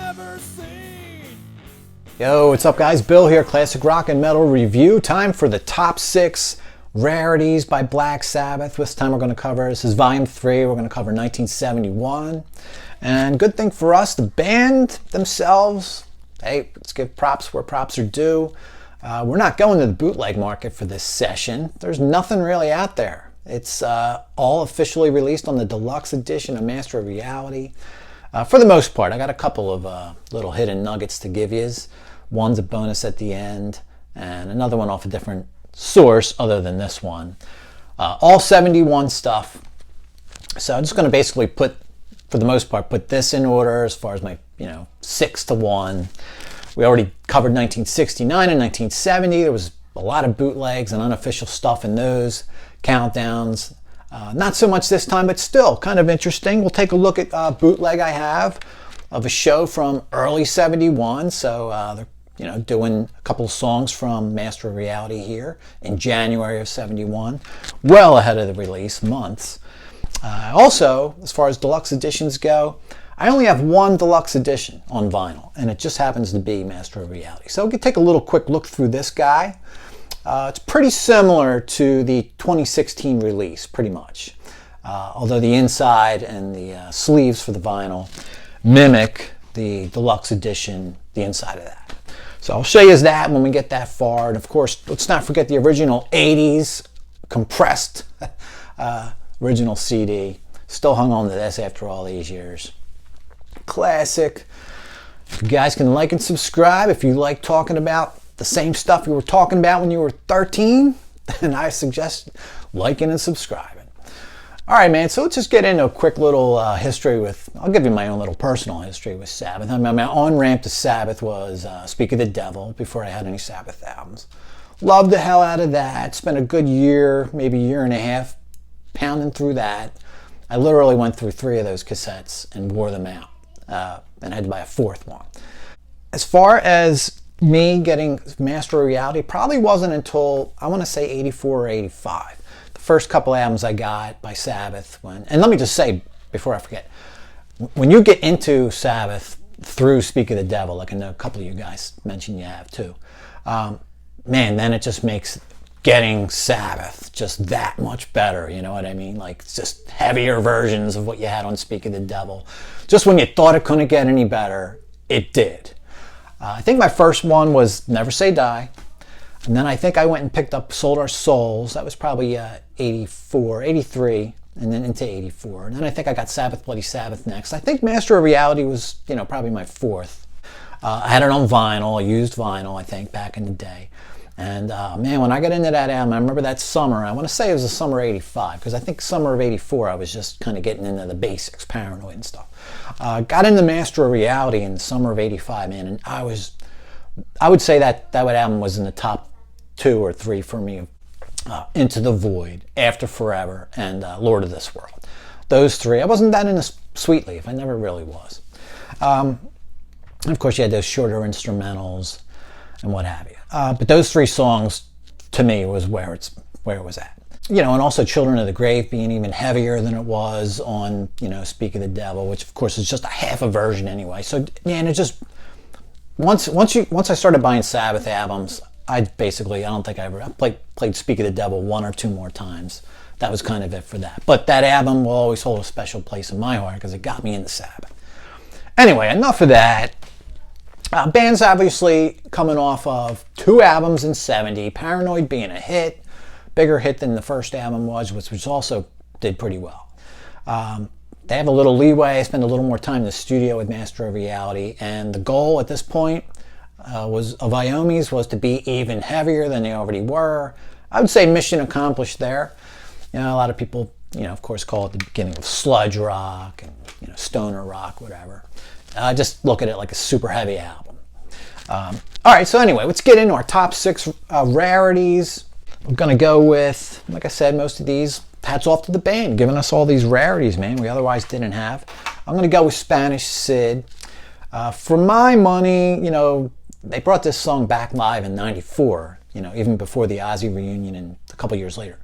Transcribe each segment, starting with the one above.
never seen. Yo, what's up guys? Bill here, Classic Rock and Metal Review. Time for the top 6 rarities by Black Sabbath. This time we're going to cover, this is volume 3, we're going to cover 1971. And good thing for us, the band themselves, hey, let's give props where props are due. We're not going to the bootleg market for this session. There's nothing really out there. It's all officially released on the Deluxe Edition of Master of Reality. For the most part, I got a couple of little hidden nuggets to give you. One's a bonus at the end, and another one off a different source other than this one. All 71 stuff. So I'm just going to basically put, for the most part, put this in order as far as my, 6 to 1. We already covered 1969 and 1970. There was a lot of bootlegs and unofficial stuff in those countdowns. Not so much this time, but still kind of interesting. We'll take a look at bootleg I have of a show from early 71. So they're doing a couple of songs from Master of Reality here in January of 71, well ahead of the release, months. Also, as far as deluxe editions go, I only have one deluxe edition on vinyl, and it just happens to be Master of Reality. So we can take a little quick look through this guy. It's pretty similar to the 2016 release, pretty much. Although the inside and the sleeves for the vinyl mimic the deluxe edition, the inside of that. So I'll show you that when we get that far. And of course, let's not forget the original 80s compressed original CD. Still hung on to this after all these years. Classic. You guys can like and subscribe if you like talking about the same stuff you were talking about when you were 13, then I suggest liking and subscribing. All right, man, so let's just get into a quick little history with, I'll give you my own little personal history with Sabbath. I mean, my on-ramp to Sabbath was Speak of the Devil, before I had any Sabbath albums. Loved the hell out of that. Spent a good year, maybe year and a half, pounding through that. I literally went through 3 of those cassettes and wore them out, and had to buy a 4th one. As far as me getting Master of Reality, probably wasn't until, I want to say 84 or 85. The first couple albums I got by Sabbath, and let me just say, before I forget, when you get into Sabbath through Speak of the Devil, like I know a couple of you guys mentioned you have too, man, then it just makes getting Sabbath just that much better, you know what I mean? Like, it's just heavier versions of what you had on Speak of the Devil. Just when you thought it couldn't get any better, it did. I think my first one was Never Say Die. And then I think I went and picked up Sold Our Souls. That was probably 84, 83, and then into 84. And then I think I got Sabbath Bloody Sabbath next. I think Master of Reality was, probably my 4th. I had it on vinyl, used vinyl, I think, back in the day. And man, when I got into that album, I remember that summer, I want to say it was the summer of 85, because I think summer of 84 I was just kind of getting into the basics, Paranoid and stuff. Got into Master of Reality in the summer of 85, man, and I would say that album was in the top 2 or 3 for me. Into the Void, After Forever, and Lord of This World. Those 3. I wasn't that into Sweet Leaf, I never really was. And of course you had those shorter instrumentals and what have you. But those 3 songs, to me, was where it was at. And also Children of the Grave being even heavier than it was on, Speak of the Devil, which of course is just a half a version anyway. So, man, it just, once I started buying Sabbath albums, I don't think I played Speak of the Devil 1 or 2 more times. That was kind of it for that. But that album will always hold a special place in my heart because it got me into Sabbath. Anyway, enough of that. Band's obviously coming off of 2 albums in 70, Paranoid being a hit, bigger hit than the first album was, which also did pretty well. They have a little leeway, spend a little more time in the studio with Master of Reality, and the goal at this point of Iommi's was to be even heavier than they already were. I would say mission accomplished there. A lot of people, of course, call it the beginning of sludge rock and stoner rock, whatever. Just look at it like a super heavy album. All right, so anyway, let's get into our top 6 rarities. I'm going to go with, like I said, most of these, hats off to the band, giving us all these rarities, man, we otherwise didn't have. I'm going to go with Spanish Sid. For my money, they brought this song back live in '94, even before the Ozzy reunion and a couple years later.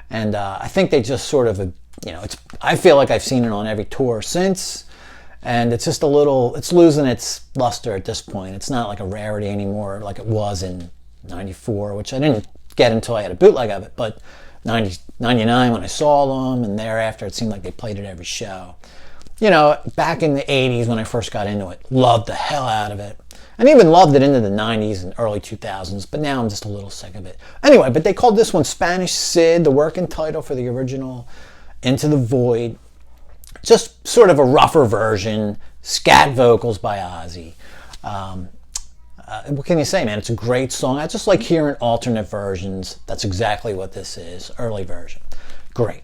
And I think they just sort of, I feel like I've seen it on every tour since. And it's just a little, it's losing its luster at this point. It's not like a rarity anymore like it was in 94, which I didn't get until I had a bootleg of it, but 99 when I saw them, and thereafter it seemed like they played it every show. You know, back in the 80s when I first got into it, loved the hell out of it. And even loved it into the 90s and early 2000s, but now I'm just a little sick of it. Anyway, but they called this one Spanish Sid, the working title for the original Into the Void. Just sort of a rougher version, scat vocals by Ozzy. What can you say, man? It's a great song. I just like hearing alternate versions. That's exactly what this is, early version. Great.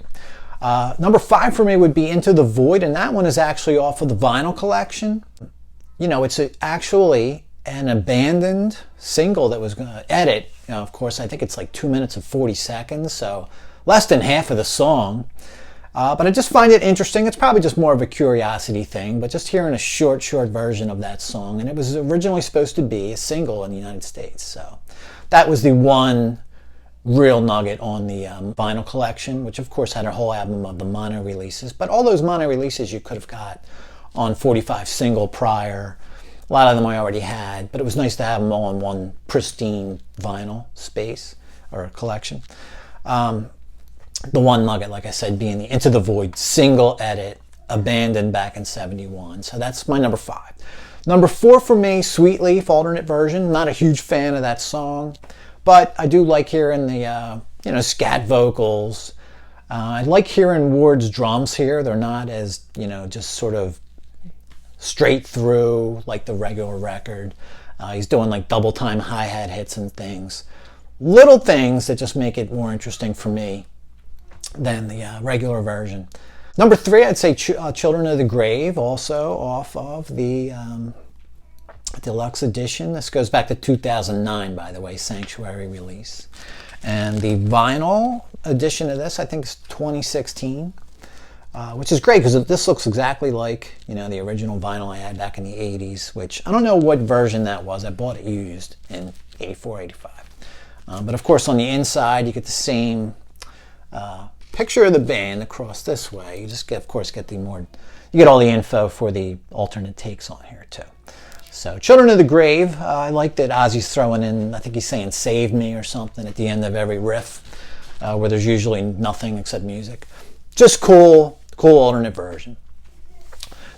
Number 5 for me would be Into the Void, and that one is actually off of the vinyl collection. You know, it's actually an abandoned single that was going to edit. You know, of course, I think it's like 2 minutes and 40 seconds, so less than half of the song. But I just find it interesting. It's probably just more of a curiosity thing, but just hearing a short version of that song. And it was originally supposed to be a single in the United States. So that was the one real nugget on the vinyl collection, which of course had a whole album of the mono releases. But all those mono releases you could have got on 45 single prior. A lot of them I already had, but it was nice to have them all in one pristine vinyl space or collection. The one nugget, like I said, being the Into the Void single edit, abandoned back in 71. So that's my number 5. Number 4 for me, Sweet Leaf, alternate version. Not a huge fan of that song, but I do like hearing the scat vocals. I like hearing Ward's drums here. They're not as, just sort of straight through like the regular record. He's doing like double time hi-hat hits and things. Little things that just make it more interesting for me than the regular version. Number 3, I'd say Children of the Grave, also off of the Deluxe Edition. This goes back to 2009, by the way, Sanctuary release. And the vinyl edition of this, I think, is 2016, which is great because this looks exactly like, the original vinyl I had back in the 80s, which I don't know what version that was. I bought it used in 84, 85. But of course, on the inside, you get the same picture of the band across this way. You just get, of course, you get all the info for the alternate takes on here too. So Children of the Grave, I like that Ozzy's throwing in, I think he's saying "Save Me" or something at the end of every riff, where there's usually nothing except music. Just cool alternate version.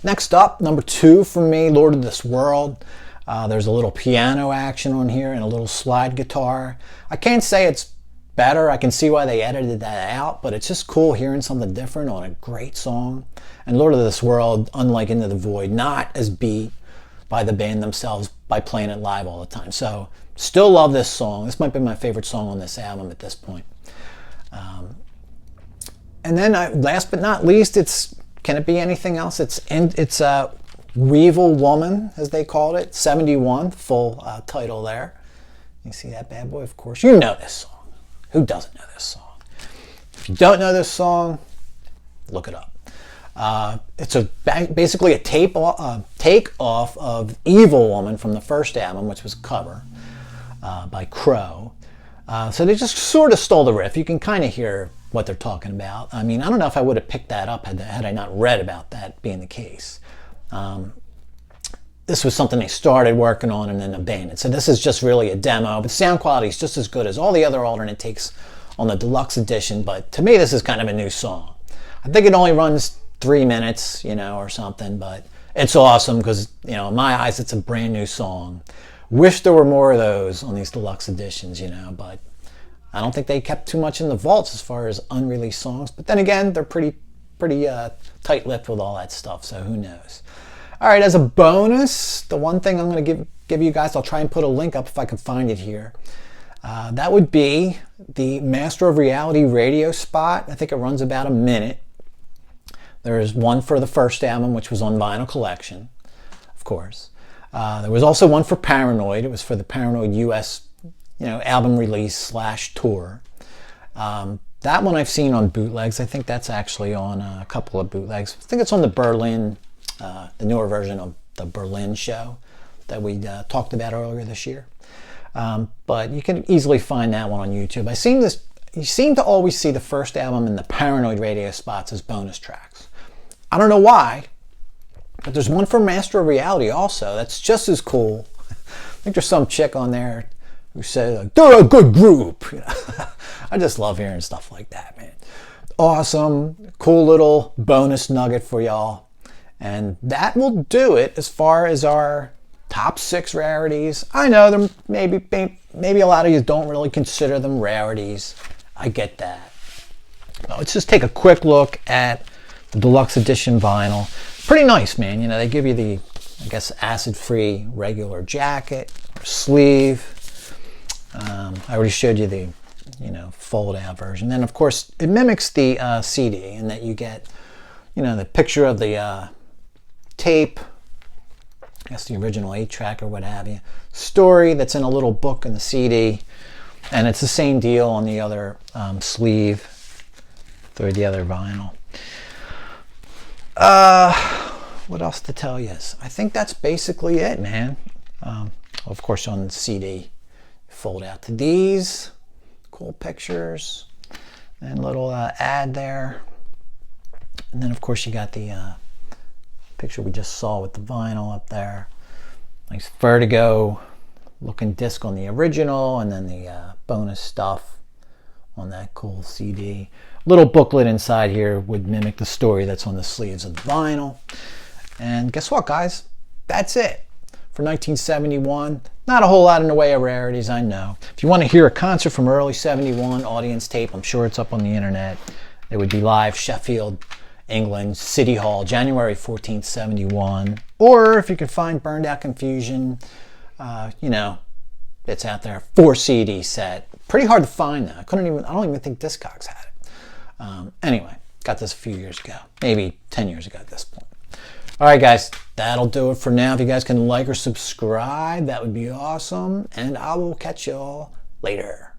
Next up, number 2 for me, Lord of this World. There's a little piano action on here and a little slide guitar. I can't say it's better. I can see why they edited that out, but it's just cool hearing something different on a great song. And Lord of this World, unlike Into the Void, not as beat by the band themselves by playing it live all the time. So still love this song. This might be my favorite song on this album at this point. And then last but not least, can it be anything else? It's Weevil Woman, as they called it, 71, full title there. You see that bad boy? Of course, you know this song. Who doesn't know this song? If you don't know this song, look it up. It's basically a take off of Evil Woman from the first album, which was a cover by Crow. So they just sort of stole the riff. You can kind of hear what they're talking about. I mean, I don't know if I would have picked that up had I not read about that being the case. This was something they started working on and then abandoned. So this is just really a demo, but sound quality is just as good as all the other alternate takes on the Deluxe Edition. But to me, this is kind of a new song. I think it only runs 3 minutes, or something, but it's awesome because, in my eyes, it's a brand new song. Wish there were more of those on these Deluxe Editions, but I don't think they kept too much in the vaults as far as unreleased songs. But then again, they're pretty tight-lipped with all that stuff, so who knows. All right, as a bonus, the one thing I'm going to give you guys, I'll try and put a link up if I can find it here. That would be the Master of Reality radio spot. I think it runs about a minute. There's one for the first album, which was on vinyl collection, of course. There was also one for Paranoid. It was for the Paranoid US, album release / tour. That one I've seen on bootlegs. I think that's actually on a couple of bootlegs. I think it's on the Berlin, the newer version of the Berlin show that we talked about earlier this year. But you can easily find that one on YouTube. You seem to always see the first album in the Paranoid radio spots as bonus tracks. I don't know why. But there's one for Master of Reality also. That's just as cool. I think there's some chick on there who said, like, they're a good group. You know? I just love hearing stuff like that, man. Awesome, cool little bonus nugget for y'all. And that will do it as far as our top 6 rarities. I know there maybe a lot of you don't really consider them rarities. I get that. But let's just take a quick look at the Deluxe Edition vinyl. Pretty nice, man. You know, they give you the, I guess, acid-free regular jacket or sleeve. I already showed you the, you know, fold-out version. Then, of course, it mimics the CD in that you get, you know, the picture of the tape, I guess the original 8-track or what have you, story that's in a little book in the CD, and it's the same deal on the other sleeve through the other vinyl. What else to tell you? I think that's basically it, man. Of course, on the CD, fold out to these cool pictures and little ad there, and then of course you got the picture we just saw with the vinyl up there. Nice Vertigo looking disc on the original, and then the bonus stuff on that cool CD. Little booklet inside here would mimic the story that's on the sleeves of the vinyl. And guess what, guys? That's it for 1971. Not a whole lot in the way of rarities, I know. If you want to hear a concert from early 71 audience tape, I'm sure it's up on the internet. It would be live, Sheffield, England, City Hall, January 14th, 71. Or if you can find Burned Out Confusion, you know, it's out there, 4 CD set. Pretty hard to find though. I don't even think Discogs had it. Anyway, got this a few years ago, maybe 10 years ago at this point. All right, guys, that'll do it for now. If you guys can like or subscribe, that would be awesome. And I will catch y'all later.